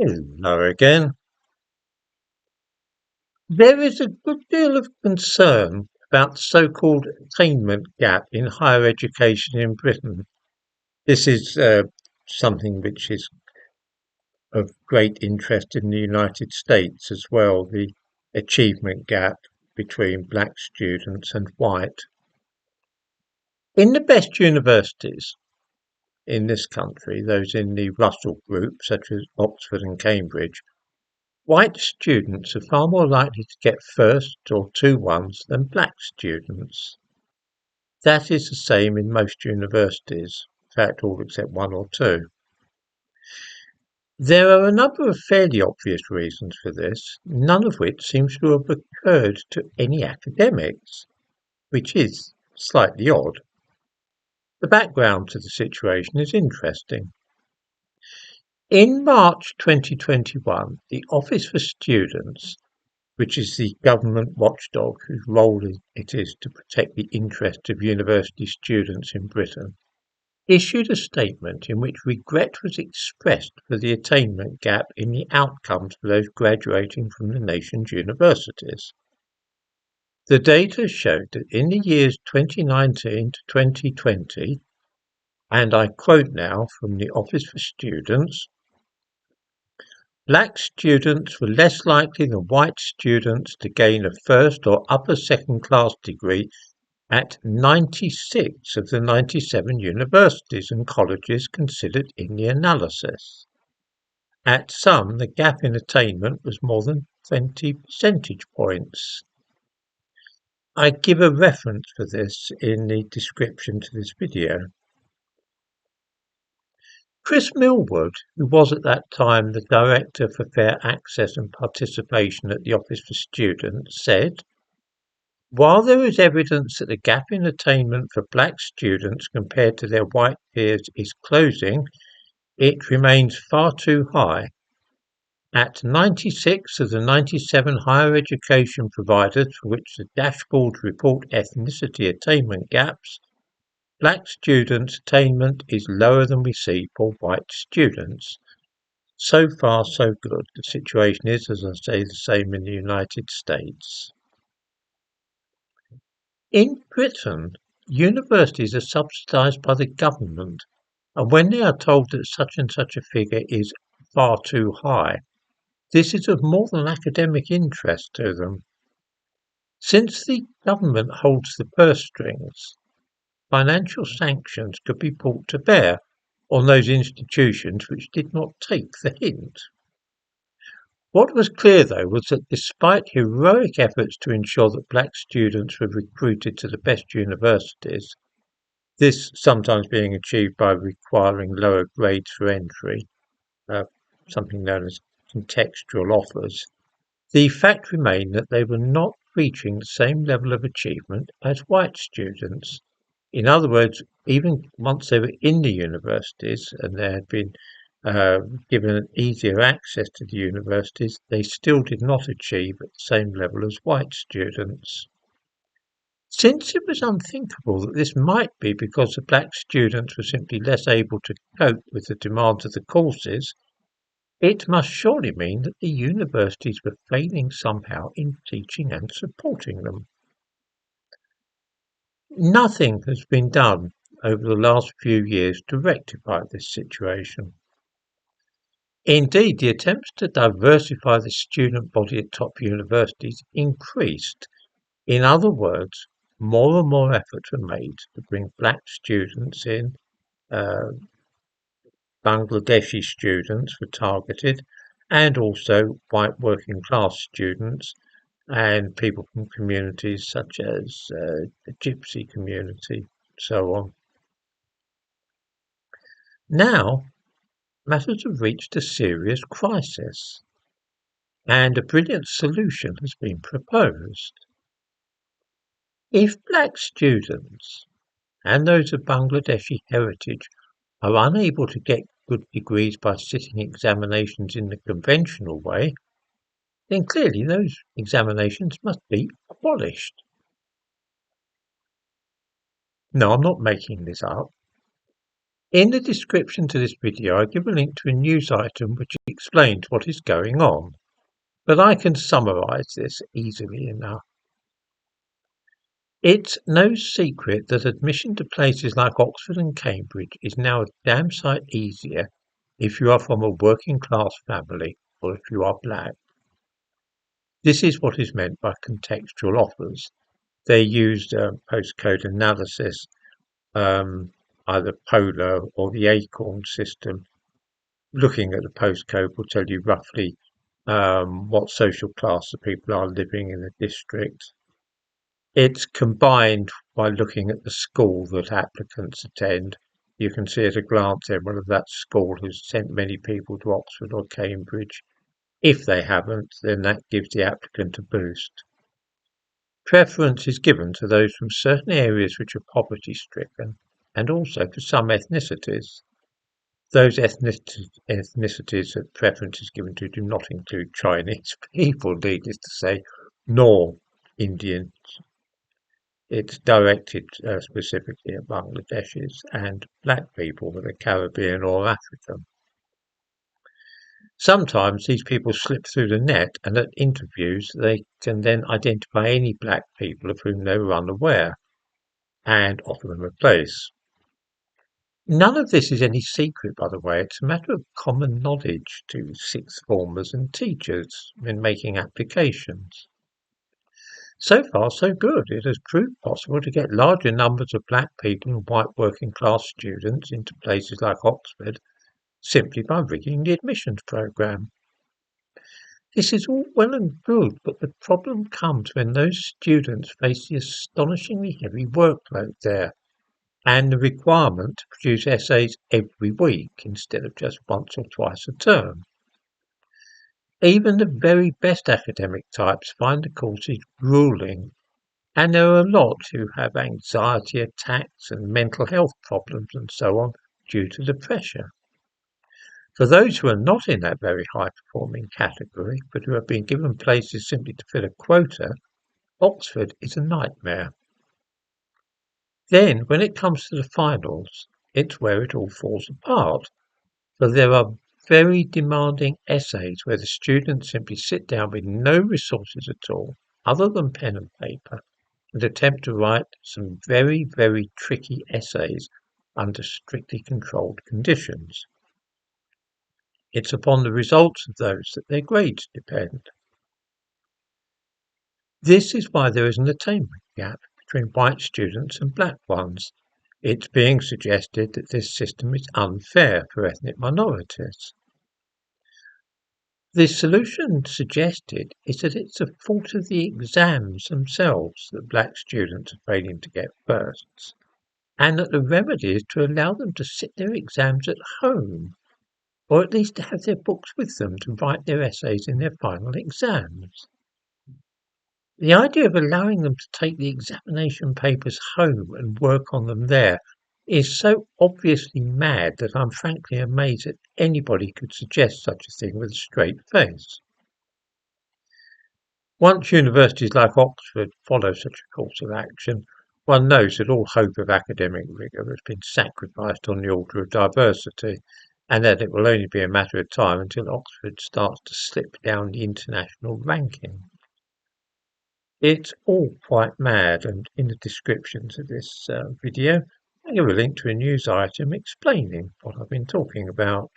Hello again. There is a good deal of concern about the so-called attainment gap in higher education in Britain. This is something which is of great interest in the United States as well, the achievement gap between black students and white. In the best universities in this country, those in the Russell group, such as Oxford and Cambridge, white students are far more likely to get first or 2-1s than black students. That is the same in most universities, in fact all except 1 or 2. There are a number of fairly obvious reasons for this, none of which seems to have occurred to any academics, which is slightly odd. The background to the situation is interesting. In March 2021, the Office for Students, which is the government watchdog whose role it is to protect the interests of university students in Britain, issued a statement in which regret was expressed for the attainment gap in the outcomes for those graduating from the nation's universities. The data showed that in the years 2019 to 2020, and I quote now from the Office for Students, black students were less likely than white students to gain a first or upper second class degree at 96 of the 97 universities and colleges considered in the analysis. At some, the gap in attainment was more than 20 percentage points. I give a reference for this in the description to this video. Chris Millwood, who was at that time the Director for Fair Access and Participation at the Office for Students, said, "While there is evidence that the gap in attainment for black students compared to their white peers is closing, it remains far too high. At 96 of the 97 higher education providers for which the dashboards report ethnicity attainment gaps, black students' attainment is lower than we see for white students. So far, so good. The situation is, as I say, the same in the United States." In Britain, universities are subsidised by the government, and when they are told that such and such a figure is far too high, this is of more than academic interest to them. Since the government holds the purse strings, financial sanctions could be brought to bear on those institutions which did not take the hint. What was clear, though, was that despite heroic efforts to ensure that black students were recruited to the best universities, this sometimes being achieved by requiring lower grades for entry, something known as contextual offers, the fact remained that they were not reaching the same level of achievement as white students. In other words, even once they were in the universities and they had been given easier access to the universities, they still did not achieve at the same level as white students. Since it was unthinkable that this might be because the black students were simply less able to cope with the demands of the courses, it must surely mean that the universities were failing somehow in teaching and supporting them. Nothing has been done over the last few years to rectify this situation. Indeed, the attempts to diversify the student body at top universities increased. In other words, more and more efforts were made to bring black students in. Bangladeshi students were targeted, and also white working class students and people from communities such as the gypsy community, so on. Now, matters have reached a serious crisis, and a brilliant solution has been proposed. If black students and those of Bangladeshi heritage are unable to get good degrees by sitting examinations in the conventional way, then clearly those examinations must be abolished. No, I'm not making this up. In the description to this video, I give a link to a news item which explains what is going on, but I can summarise this easily enough. It's no secret that admission to places like Oxford and Cambridge is now a damn sight easier if you are from a working class family or if you are black. This is what is meant by contextual offers. They used postcode analysis, either Polar or the Acorn system. Looking at the postcode will tell you roughly what social class the people are living in the district. It's combined by looking at the school that applicants attend. You can see at a glance then whether that school has sent many people to Oxford or Cambridge. If they haven't, then that gives the applicant a boost. Preference is given to those from certain areas which are poverty-stricken, and also for some ethnicities. Those ethnicities that preference is given to do not include Chinese people, needless to say, nor Indians. It's directed specifically at Bangladeshis and black people, whether Caribbean or African. Sometimes these people slip through the net, and at interviews they can then identify any black people of whom they were unaware and offer them a place. None of this is any secret, by the way. It's a matter of common knowledge to sixth formers and teachers when making applications. So far, so good. It has proved possible to get larger numbers of black people and white working class students into places like Oxford simply by rigging the admissions programme. This is all well and good, but the problem comes when those students face the astonishingly heavy workload there and the requirement to produce essays every week instead of just once or twice a term. Even the very best academic types find the courses grueling, and there are a lot who have anxiety attacks and mental health problems and so on due to the pressure. For those who are not in that very high-performing category, but who have been given places simply to fill a quota, Oxford is a nightmare. Then, when it comes to the finals, it's where it all falls apart, for there are very demanding essays where the students simply sit down with no resources at all, other than pen and paper, and attempt to write some very, very tricky essays under strictly controlled conditions. It's upon the results of those that their grades depend. This is why there is an attainment gap between white students and black ones. It's being suggested that this system is unfair for ethnic minorities. The solution suggested is that it's a fault of the exams themselves that black students are failing to get firsts, and that the remedy is to allow them to sit their exams at home, or at least to have their books with them to write their essays in their final exams. The idea of allowing them to take the examination papers home and work on them there is so obviously mad that I'm frankly amazed that anybody could suggest such a thing with a straight face. Once universities like Oxford follow such a course of action, one knows that all hope of academic rigour has been sacrificed on the altar of diversity, and that it will only be a matter of time until Oxford starts to slip down the international ranking. It's all quite mad, and in the description to this video I give a link to a news item explaining what I've been talking about.